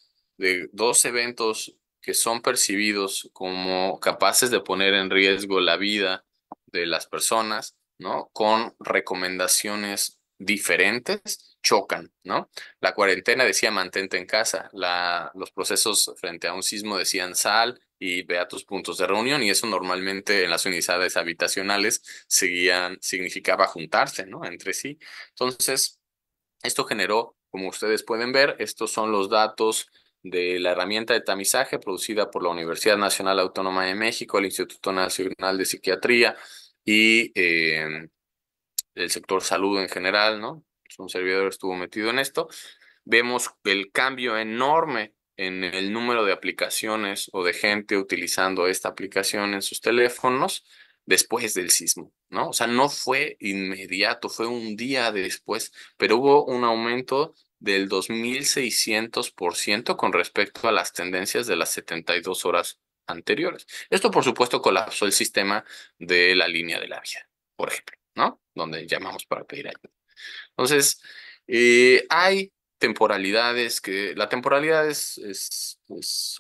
Speaker 2: eventos que son percibidos como capaces de poner en riesgo la vida de las personas, ¿no? Con recomendaciones diferentes, chocan, ¿no? La cuarentena decía mantente en casa, los procesos frente a un sismo decían sal y ve a tus puntos de reunión, y eso normalmente en las unidades habitacionales significaba juntarse, ¿no? Entre sí. Entonces, esto generó, como ustedes pueden ver, estos son los datos de la herramienta de tamizaje producida por la Universidad Nacional Autónoma de México, el Instituto Nacional de Psiquiatría y el sector salud en general, ¿no? Un servidor estuvo metido en esto. Vemos el cambio enorme en el número de aplicaciones o de gente utilizando esta aplicación en sus teléfonos después del sismo, ¿no? O sea, no fue inmediato, fue un día después, pero hubo un aumento del 2600% con respecto a las tendencias de las 72 horas anteriores. Esto, por supuesto, colapsó el sistema de la línea de la vida, por ejemplo, ¿no? Donde llamamos para pedir ayuda. Entonces, hay temporalidades la temporalidad es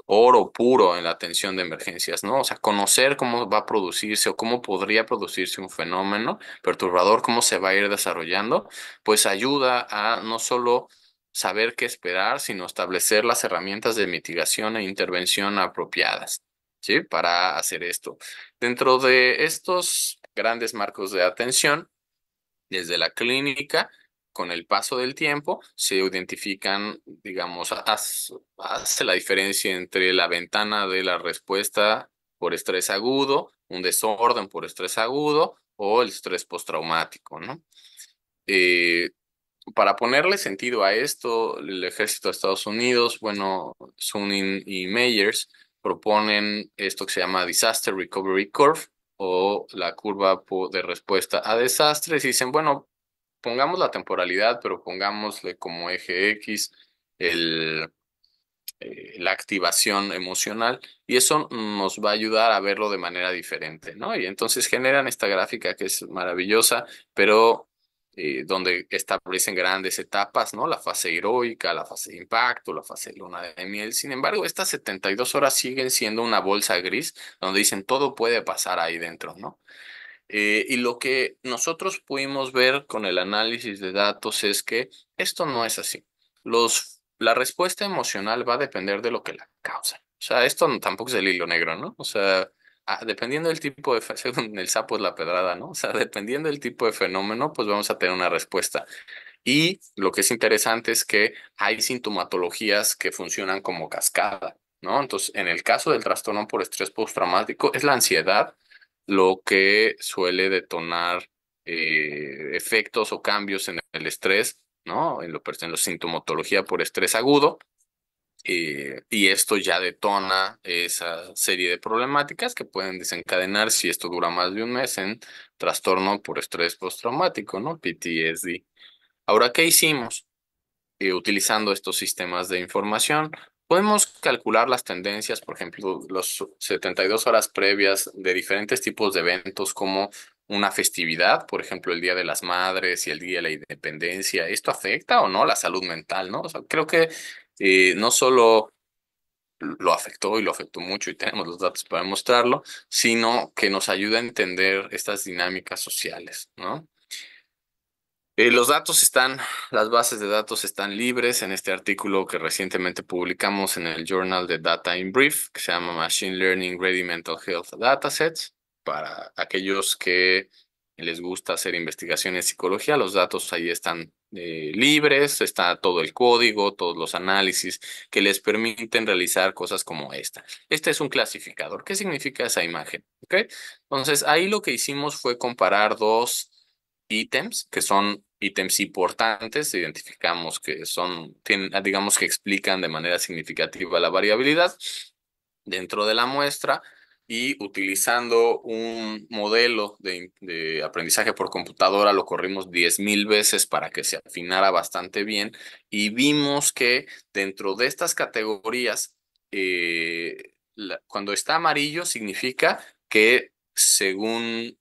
Speaker 2: oro puro en la atención de emergencias, ¿no? O sea, conocer cómo va a producirse o cómo podría producirse un fenómeno perturbador, cómo se va a ir desarrollando, pues ayuda a no solo saber qué esperar, sino establecer las herramientas de mitigación e intervención apropiadas, ¿sí? Para hacer esto. Dentro de estos grandes marcos de atención, desde la clínica, con el paso del tiempo, se identifican, digamos, hace la diferencia entre la ventana de la respuesta por estrés agudo, un desorden por estrés agudo o el estrés postraumático, ¿no? Eh, para ponerle sentido a esto, el ejército de Estados Unidos, bueno, Sunin y Meyers proponen esto que se llama Disaster Recovery Curve o la curva de respuesta a desastres y dicen, bueno, pongamos la temporalidad, pero pongámosle como eje X el, la activación emocional y eso nos va a ayudar a verlo de manera diferente, ¿no? Y entonces generan esta gráfica que es maravillosa, pero donde establecen grandes etapas, ¿no? La fase heroica, la fase de impacto, la fase de luna de miel. Sin embargo, estas 72 horas siguen siendo una bolsa gris donde dicen todo puede pasar ahí dentro, ¿no? Y lo que nosotros pudimos ver con el análisis de datos es que esto no es así. La respuesta emocional va a depender de lo que la causa. O sea, esto tampoco es el hilo negro, ¿no? O sea, dependiendo del tipo de, según el sapo es la pedrada, ¿no? O sea, dependiendo del tipo de fenómeno, pues vamos a tener una respuesta. Y lo que es interesante es que hay sintomatologías que funcionan como cascada, ¿no? Entonces, en el caso del trastorno por estrés postraumático, es la ansiedad lo que suele detonar efectos o cambios en el estrés, ¿no? En la sintomatología por estrés agudo. Y esto ya detona esa serie de problemáticas que pueden desencadenar, si esto dura más de un mes, en trastorno por estrés postraumático, ¿no? PTSD. Ahora, ¿qué hicimos? Utilizando estos sistemas de información, podemos calcular las tendencias, por ejemplo, los 72 horas previas de diferentes tipos de eventos como una festividad, por ejemplo, el Día de las Madres y el Día de la Independencia. ¿Esto afecta o no la salud mental, no? O sea, creo que no solo lo afectó y lo afectó mucho y tenemos los datos para demostrarlo, sino que nos ayuda a entender estas dinámicas sociales, ¿no? Los datos están, las bases de datos están libres en este artículo que recientemente publicamos en el Journal de Data in Brief, que se llama Machine Learning Ready Mental Health Datasets. Para aquellos que les gusta hacer investigación en psicología, los datos ahí están libres, está todo el código, todos los análisis que les permiten realizar cosas como esta. Este es un clasificador. ¿Qué significa esa imagen? ¿Ok? Entonces, ahí lo que hicimos fue comparar dos ítems, que son ítems importantes, identificamos que son, tienen, digamos que explican de manera significativa la variabilidad dentro de la muestra y utilizando un modelo de aprendizaje por computadora lo corrimos 10,000 veces para que se afinara bastante bien y vimos que dentro de estas categorías, cuando está amarillo significa que según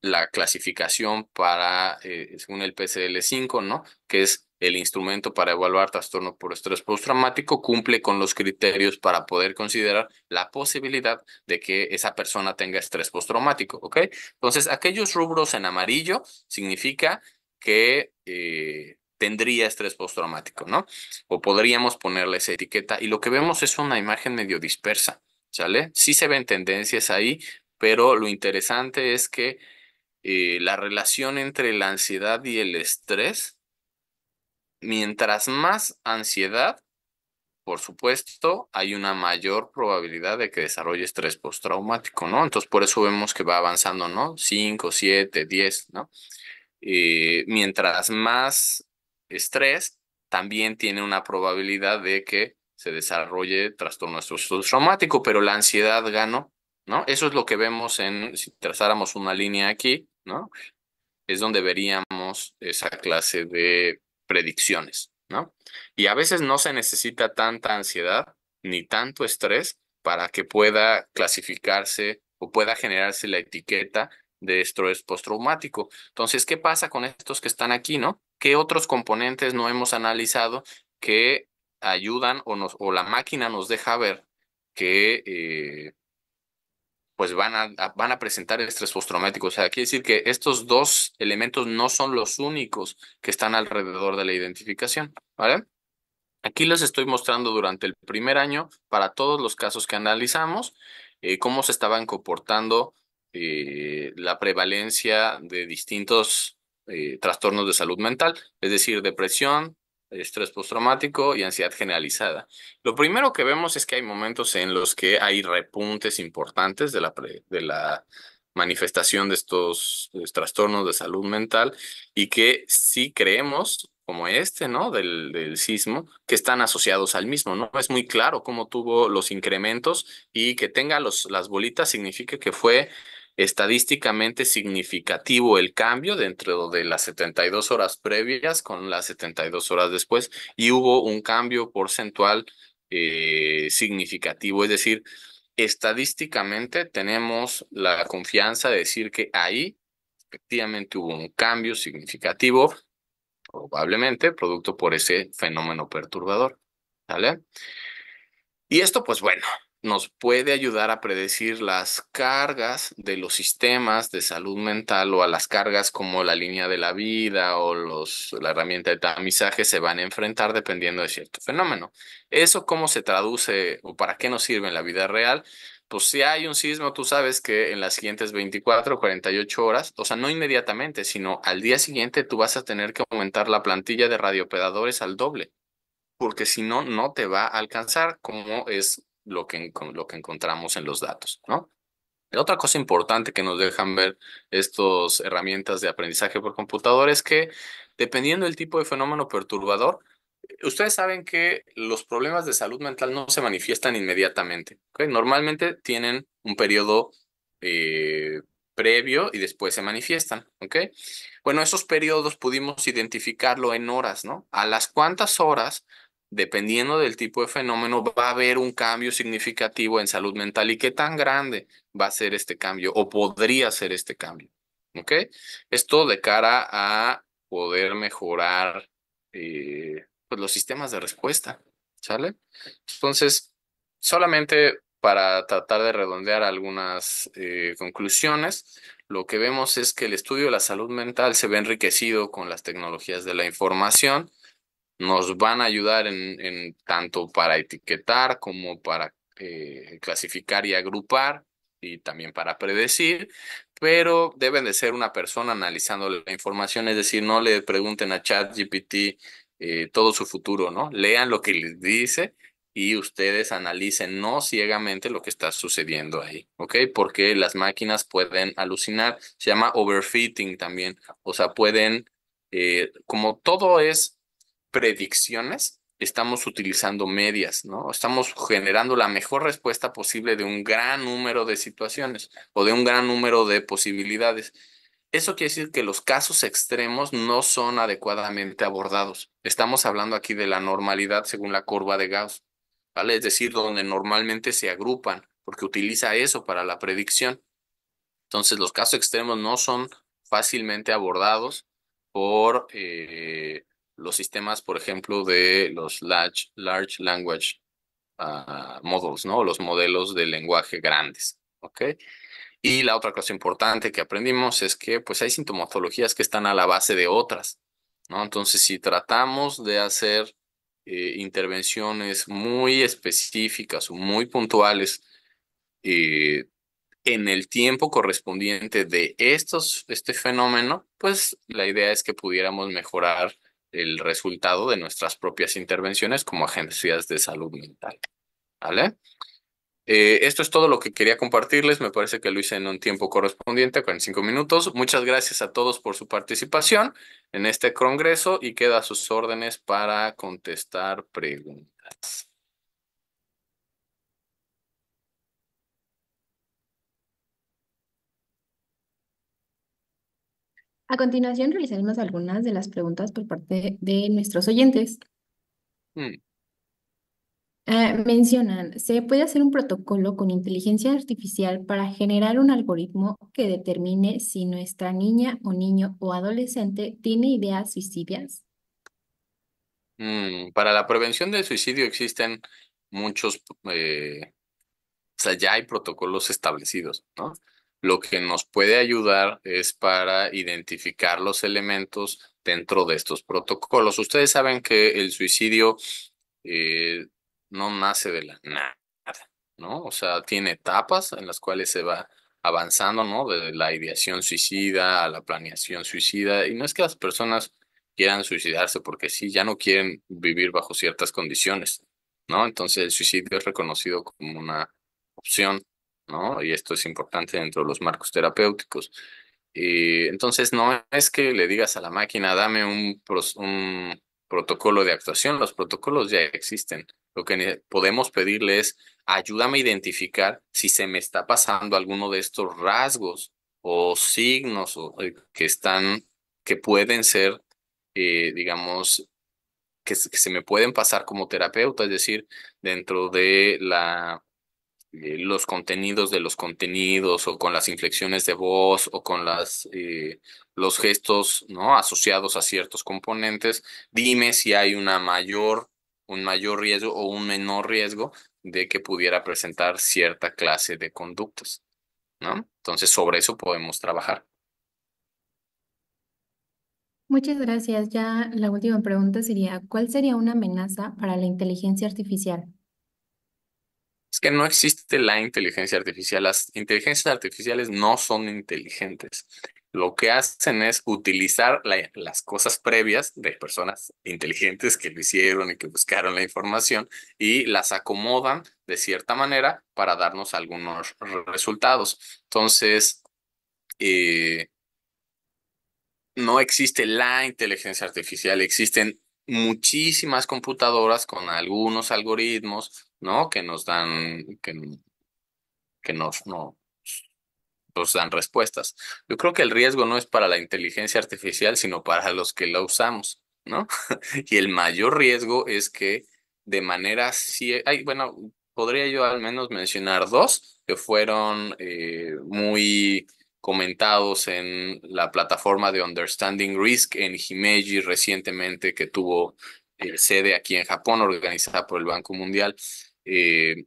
Speaker 2: la clasificación para, según el PCL-5, ¿no? Que es el instrumento para evaluar trastorno por estrés postraumático, cumple con los criterios para poder considerar la posibilidad de que esa persona tenga estrés postraumático, ¿ok? Entonces, aquellos rubros en amarillo significa que tendría estrés postraumático, ¿no? O podríamos ponerle esa etiqueta y lo que vemos es una imagen medio dispersa, ¿sale? Sí se ven tendencias ahí, pero lo interesante es que la relación entre la ansiedad y el estrés, mientras más ansiedad, por supuesto, hay una mayor probabilidad de que desarrolle estrés postraumático, ¿no? Entonces, por eso vemos que va avanzando, ¿no? 5, 7, 10, ¿no? Mientras más estrés, también tiene una probabilidad de que se desarrolle trastorno traumático, pero la ansiedad ganó, ¿no? Eso es lo que vemos si trazáramos una línea aquí, ¿no? Es donde veríamos esa clase de predicciones, ¿no? Y a veces no se necesita tanta ansiedad ni tanto estrés para que pueda clasificarse o pueda generarse la etiqueta de estrés postraumático. Entonces, ¿qué pasa con estos que están aquí, no? ¿Qué otros componentes no hemos analizado que ayudan o la máquina nos deja ver que pues van a presentar estrés postraumático? O sea, quiere decir que estos dos elementos no son los únicos que están alrededor de la identificación, ¿vale? Aquí les estoy mostrando durante el primer año, para todos los casos que analizamos, cómo se estaban comportando la prevalencia de distintos trastornos de salud mental, es decir, depresión, estrés postraumático y ansiedad generalizada. Lo primero que vemos es que hay momentos en los que hay repuntes importantes de la manifestación de estos trastornos de salud mental y que sí creemos, como este, ¿no? Del sismo, que están asociados al mismo, ¿no? Es muy claro cómo tuvo los incrementos y que tenga las bolitas significa que fue estadísticamente significativo el cambio dentro de las 72 horas previas con las 72 horas después y hubo un cambio porcentual significativo. Es decir, estadísticamente tenemos la confianza de decir que ahí efectivamente hubo un cambio significativo, probablemente producto por ese fenómeno perturbador. ¿Vale? Y esto, pues bueno, nos puede ayudar a predecir las cargas de los sistemas de salud mental o a las cargas como la línea de la vida o la herramienta de tamizaje se van a enfrentar dependiendo de cierto fenómeno. ¿Eso cómo se traduce o para qué nos sirve en la vida real? Pues si hay un sismo, tú sabes que en las siguientes 24 o 48 horas, o sea, no inmediatamente, sino al día siguiente, tú vas a tener que aumentar la plantilla de radiooperadores al doble porque si no, no te va a alcanzar, como es lo que encontramos en los datos, ¿no? La otra cosa importante que nos dejan ver estas herramientas de aprendizaje por computador es que dependiendo del tipo de fenómeno perturbador, ustedes saben que los problemas de salud mental no se manifiestan inmediatamente, ¿ok? Normalmente tienen un periodo eh, previo y después se manifiestan, ¿ok? Bueno, esos periodos pudimos identificarlo en horas, ¿no? A las cuántas horas, dependiendo del tipo de fenómeno, va a haber un cambio significativo en salud mental y qué tan grande va a ser este cambio o podría ser este cambio, ¿ok? Esto de cara a poder mejorar pues los sistemas de respuesta, ¿sale? Entonces, solamente para tratar de redondear algunas conclusiones, lo que vemos es que el estudio de la salud mental se ve enriquecido con las tecnologías de la información, nos van a ayudar en tanto para etiquetar como para clasificar y agrupar y también para predecir, pero deben de ser una persona analizando la información, es decir, no le pregunten a ChatGPT todo su futuro, ¿no? Lean lo que les dice y ustedes analicen no ciegamente lo que está sucediendo ahí, ¿ok? Porque las máquinas pueden alucinar, se llama overfitting también, o sea, pueden, como todo es predicciones, estamos utilizando medias, ¿no? Estamos generando la mejor respuesta posible de un gran número de situaciones o de un gran número de posibilidades. Eso quiere decir que los casos extremos no son adecuadamente abordados. Estamos hablando aquí de la normalidad según la curva de Gauss, ¿vale? Es decir, donde normalmente se agrupan, porque utiliza eso para la predicción. Entonces, los casos extremos no son fácilmente abordados por los sistemas, por ejemplo, de los large language models, ¿no? Los modelos de lenguaje grandes, ¿ok? Y la otra cosa importante que aprendimos es que, pues, hay sintomatologías que están a la base de otras, ¿no? Entonces, si tratamos de hacer intervenciones muy específicas o muy puntuales, eh, en el tiempo correspondiente de este fenómeno, pues la idea es que pudiéramos mejorar el resultado de nuestras propias intervenciones como agencias de salud mental, ¿vale? Esto es todo lo que quería compartirles. Me parece que lo hice en un tiempo correspondiente, 45 minutos. Muchas gracias a todos por su participación en este congreso y queda a sus órdenes para contestar preguntas.
Speaker 1: A continuación realizaremos algunas de las preguntas por parte de nuestros oyentes.
Speaker 2: Hmm.
Speaker 1: Mencionan, ¿se puede hacer un protocolo con inteligencia artificial para generar un algoritmo que determine si nuestra niña o niño o adolescente tiene ideas suicidas?
Speaker 2: Para la prevención del suicidio existen muchos, o sea, ya hay protocolos establecidos, ¿no? Lo que nos puede ayudar es para identificar los elementos dentro de estos protocolos. Ustedes saben que el suicidio eh, no nace de la nada, ¿no? O sea, tiene etapas en las cuales se va avanzando, ¿no? De la ideación suicida a la planeación suicida. Y no es que las personas quieran suicidarse porque sí, ya no quieren vivir bajo ciertas condiciones, ¿no? Entonces el suicidio es reconocido como una opción, ¿no? Y esto es importante dentro de los marcos terapéuticos. Y entonces no es que le digas a la máquina, dame un protocolo de actuación, los protocolos ya existen. Lo que podemos pedirle es, ayúdame a identificar si se me está pasando alguno de estos rasgos o signos que pueden ser, digamos, que se me pueden pasar como terapeuta, es decir, dentro de los contenidos de los contenidos o con las inflexiones de voz o con los gestos, ¿no? Asociados a ciertos componentes, dime si hay un mayor riesgo o un menor riesgo de que pudiera presentar cierta clase de conductas, ¿no? Entonces, sobre eso podemos trabajar.
Speaker 1: Muchas gracias. Ya la última pregunta sería, ¿cuál sería una amenaza para la inteligencia artificial?
Speaker 2: Es que no existe la inteligencia artificial. Las inteligencias artificiales no son inteligentes. Lo que hacen es utilizar las cosas previas de personas inteligentes que lo hicieron y que buscaron la información y las acomodan de cierta manera para darnos algunos resultados. Entonces, eh, no existe la inteligencia artificial, existen muchísimas computadoras con algunos algoritmos, ¿no? Que nos dan, que nos, no, nos dan respuestas. Yo creo que el riesgo no es para la inteligencia artificial, sino para los que la usamos, ¿no? Y el mayor riesgo es que de manera, bueno, podría yo al menos mencionar dos que fueron muy comentados en la plataforma de Understanding Risk en Himeji recientemente, que tuvo sede aquí en Japón, organizada por el Banco Mundial. Eh,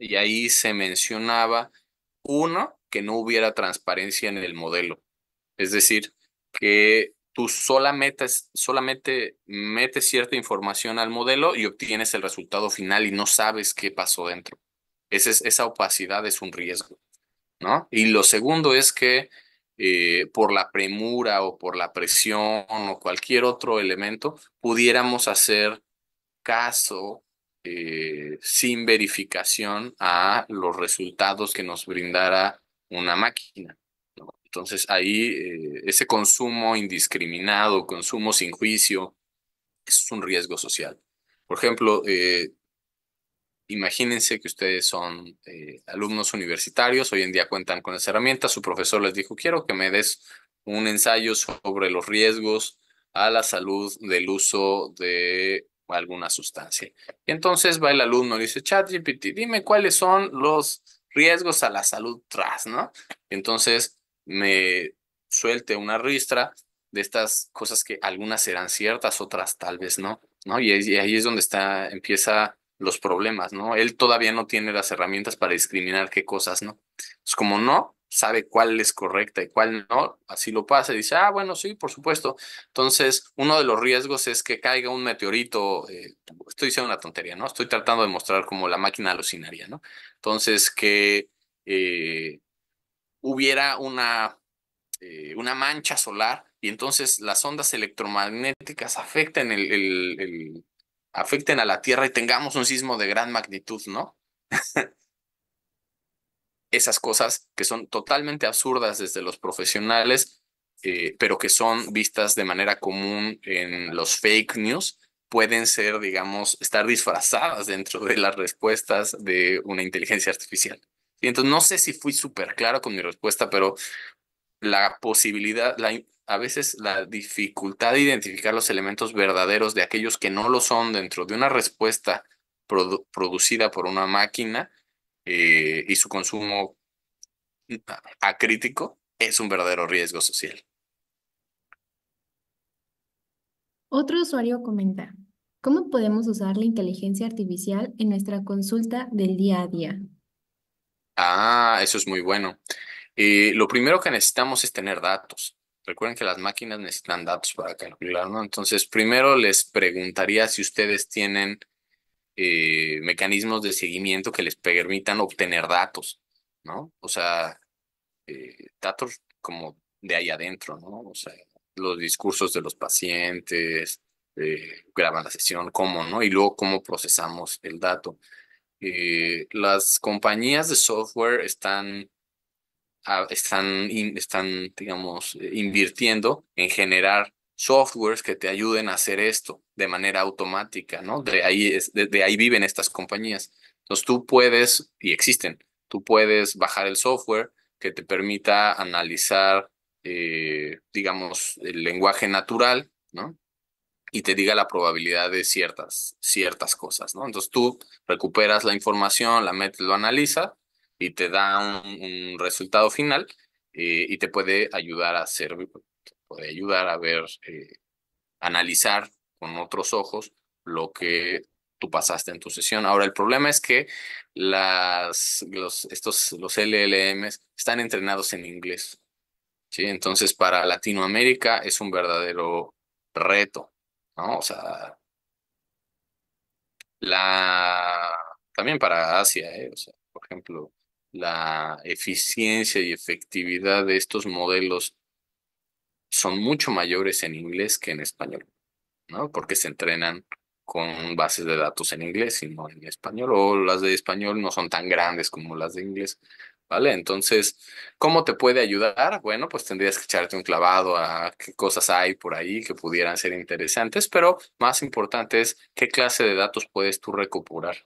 Speaker 2: y ahí se mencionaba, uno, que no hubiera transparencia en el modelo. Es decir, que tú solamente metes cierta información al modelo y obtienes el resultado final y no sabes qué pasó dentro. Esa opacidad es un riesgo, ¿no? Y lo segundo es que por la premura o por la presión o cualquier otro elemento, pudiéramos hacer caso sin verificación a los resultados que nos brindara una máquina, ¿no? Entonces ahí ese consumo indiscriminado, consumo sin juicio, es un riesgo social. Por ejemplo, imagínense que ustedes son alumnos universitarios, hoy en día cuentan con esa herramienta, su profesor les dijo, quiero que me des un ensayo sobre los riesgos a la salud del uso de alguna sustancia. Y entonces va el alumno y dice, ChatGPT, dime cuáles son los riesgos a la salud tras, ¿no? Y entonces me suelte una ristra de estas cosas que algunas serán ciertas, otras tal vez no, ¿no? Y ahí es donde empieza los problemas, ¿no? Él todavía no tiene las herramientas para discriminar qué cosas no. Es como no sabe cuál es correcta y cuál no, así lo pasa y dice, ah, bueno, sí, por supuesto. Entonces, uno de los riesgos es que caiga un meteorito, estoy diciendo una tontería, ¿no? Estoy tratando de mostrar como la máquina alucinaria, ¿no? Entonces, que hubiera una mancha solar y entonces las ondas electromagnéticas afecten a la Tierra y tengamos un sismo de gran magnitud, ¿no? Esas cosas que son totalmente absurdas desde los profesionales, pero que son vistas de manera común en los fake news, pueden ser, digamos, estar disfrazadas dentro de las respuestas de una inteligencia artificial. Y entonces no sé si fui súper claro con mi respuesta, pero la posibilidad, a veces la dificultad de identificar los elementos verdaderos de aquellos que no lo son dentro de una respuesta producida por una máquina y su consumo acrítico es un verdadero riesgo social.
Speaker 1: Otro usuario comenta, ¿cómo podemos usar la inteligencia artificial en nuestra consulta del día a día?
Speaker 2: Ah, eso es muy bueno. Lo primero que necesitamos es tener datos. Recuerden que las máquinas necesitan datos para calcular, ¿no? Entonces, primero les preguntaría si ustedes tienen mecanismos de seguimiento que les permitan obtener datos, ¿no? O sea, datos como de ahí adentro, ¿no? O sea, los discursos de los pacientes, graban la sesión, cómo, ¿no? Y luego cómo procesamos el dato. Las compañías de software digamos, invirtiendo en generar softwares que te ayuden a hacer esto de manera automática, ¿no? De ahí viven estas compañías. Entonces tú puedes, y existen, tú puedes bajar el software que te permita analizar, digamos, el lenguaje natural, ¿no? y te diga la probabilidad de ciertas cosas, ¿no? Entonces tú recuperas la información, la metes, lo analiza y te da un resultado final, y te puede ayudar a hacer, puede ayudar a ver, analizar con otros ojos lo que tú pasaste en tu sesión. Ahora, el problema es que los LLMs están entrenados en inglés, ¿sí? Entonces, para Latinoamérica es un verdadero reto, ¿no? O sea, la, también para Asia, ¿eh? O sea, por ejemplo, la eficiencia y efectividad de estos modelos son mucho mayores en inglés que en español, ¿no? Porque se entrenan con bases de datos en inglés y no en español, o las de español no son tan grandes como las de inglés, ¿vale? Entonces, ¿cómo te puede ayudar? Bueno, pues tendrías que echarte un clavado a qué cosas hay por ahí que pudieran ser interesantes, pero más importante es qué clase de datos puedes tú recuperar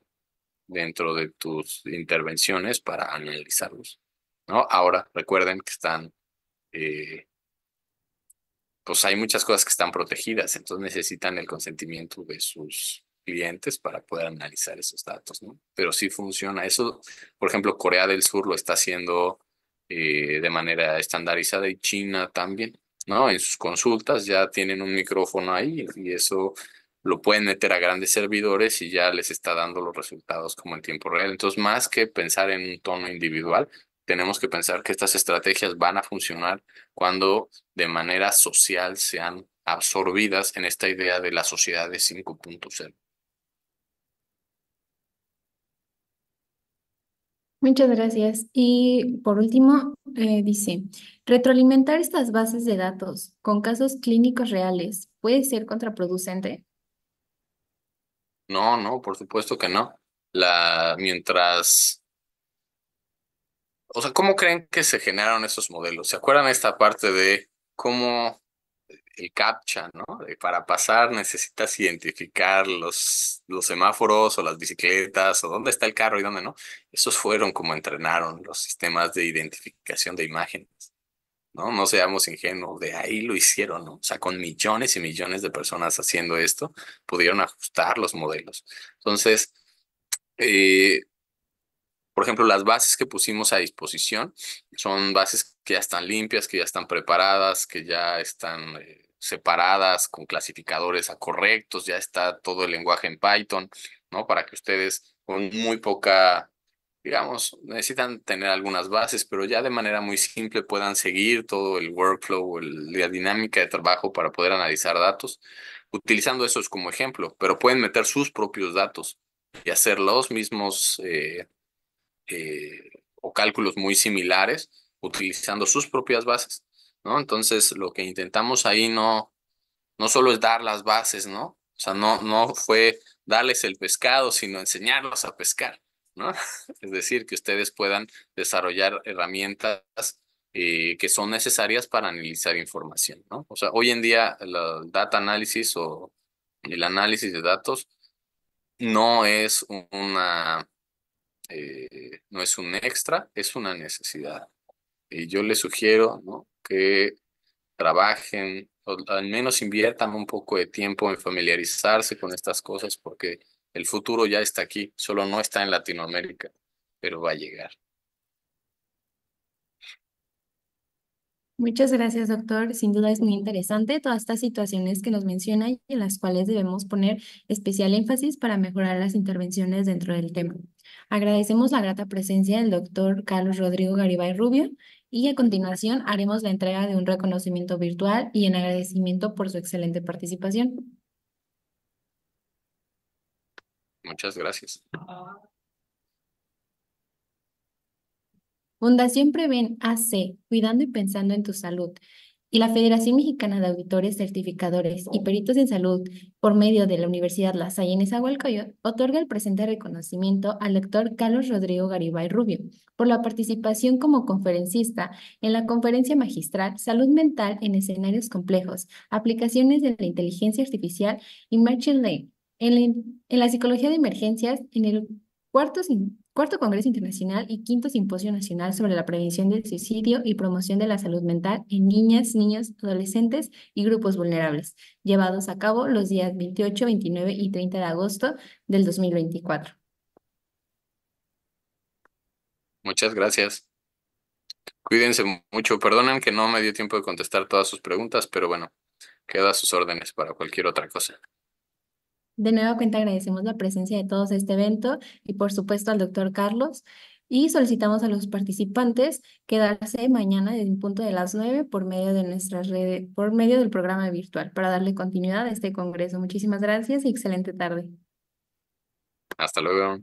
Speaker 2: dentro de tus intervenciones para analizarlos, ¿no? Ahora, recuerden que eh, pues hay muchas cosas que están protegidas, entonces necesitan el consentimiento de sus clientes para poder analizar esos datos, ¿no? Pero sí funciona. Eso, por ejemplo, Corea del Sur lo está haciendo de manera estandarizada, y China también, ¿no? En sus consultas ya tienen un micrófono ahí y eso lo pueden meter a grandes servidores y ya les está dando los resultados como en tiempo real. Entonces, más que pensar en un tono individual, tenemos que pensar que estas estrategias van a funcionar cuando de manera social sean absorbidas en esta idea de la sociedad de 5.0.
Speaker 1: Muchas gracias. Y por último, dice, retroalimentar estas bases de datos con casos clínicos reales puede ser contraproducente.
Speaker 2: No, no, por supuesto que no. Mientras, o sea, ¿cómo creen que se generaron esos modelos? ¿Se acuerdan esta parte de cómo el CAPTCHA, ¿no? Para pasar necesitas identificar los semáforos o las bicicletas o dónde está el carro y dónde no? Esos fueron como entrenaron los sistemas de identificación de imágenes. ¿No? No seamos ingenuos, de ahí lo hicieron, ¿no? O sea, con millones y millones de personas haciendo esto, pudieron ajustar los modelos. Entonces, eh, por ejemplo, las bases que pusimos a disposición son bases que ya están limpias, que ya están preparadas, que ya están separadas con clasificadores correctos, ya está todo el lenguaje en Python, ¿no? Para que ustedes con muy poca, digamos, necesitan tener algunas bases, pero ya de manera muy simple puedan seguir todo el workflow, la dinámica de trabajo para poder analizar datos, utilizando esos como ejemplo, pero pueden meter sus propios datos y hacer los mismos o cálculos muy similares utilizando sus propias bases, ¿no? Entonces, lo que intentamos ahí no solo es dar las bases, ¿no? O sea, no fue darles el pescado, sino enseñarlos a pescar, ¿no? Es decir, que ustedes puedan desarrollar herramientas que son necesarias para analizar información, ¿no? O sea, hoy en día el data analysis o el análisis de datos no es no es un extra, es una necesidad. Y yo les sugiero, ¿no? Que trabajen, o al menos inviertan un poco de tiempo en familiarizarse con estas cosas, porque el futuro ya está aquí, solo no está en Latinoamérica, pero va a llegar.
Speaker 1: Muchas gracias, doctor. Sin duda es muy interesante todas estas situaciones que nos menciona y en las cuales debemos poner especial énfasis para mejorar las intervenciones dentro del tema. Agradecemos la grata presencia del doctor Carlos Rodrigo Garibay Rubio y a continuación haremos la entrega de un reconocimiento virtual y en agradecimiento por su excelente participación.
Speaker 2: Muchas gracias.
Speaker 1: Fundación Preven AC, cuidando y pensando en tu salud, y la Federación Mexicana de Auditores, Certificadores y Peritos en Salud, por medio de la Universidad La Salle en Nezahualcóyotl, otorga el presente reconocimiento al doctor Carlos Rodrigo Garibay Rubio por la participación como conferencista en la conferencia magistral Salud Mental en Escenarios Complejos, Aplicaciones de la Inteligencia Artificial y Machine Learning en la psicología de emergencias en el cuarto Cuarto Congreso Internacional y Quinto Simposio Nacional sobre la Prevención del Suicidio y Promoción de la Salud Mental en Niñas, Niños, Adolescentes y Grupos Vulnerables, llevados a cabo los días 28, 29 y 30 de agosto del 2024.
Speaker 2: Muchas gracias. Cuídense mucho. Perdonen que no me dio tiempo de contestar todas sus preguntas, pero bueno, quedo a sus órdenes para cualquier otra cosa.
Speaker 1: De nueva cuenta agradecemos la presencia de todos a este evento y por supuesto al doctor Carlos y solicitamos a los participantes quedarse mañana en punto de las 9 por medio de nuestras redes, por medio del programa virtual para darle continuidad a este congreso. Muchísimas gracias y excelente tarde.
Speaker 2: Hasta luego.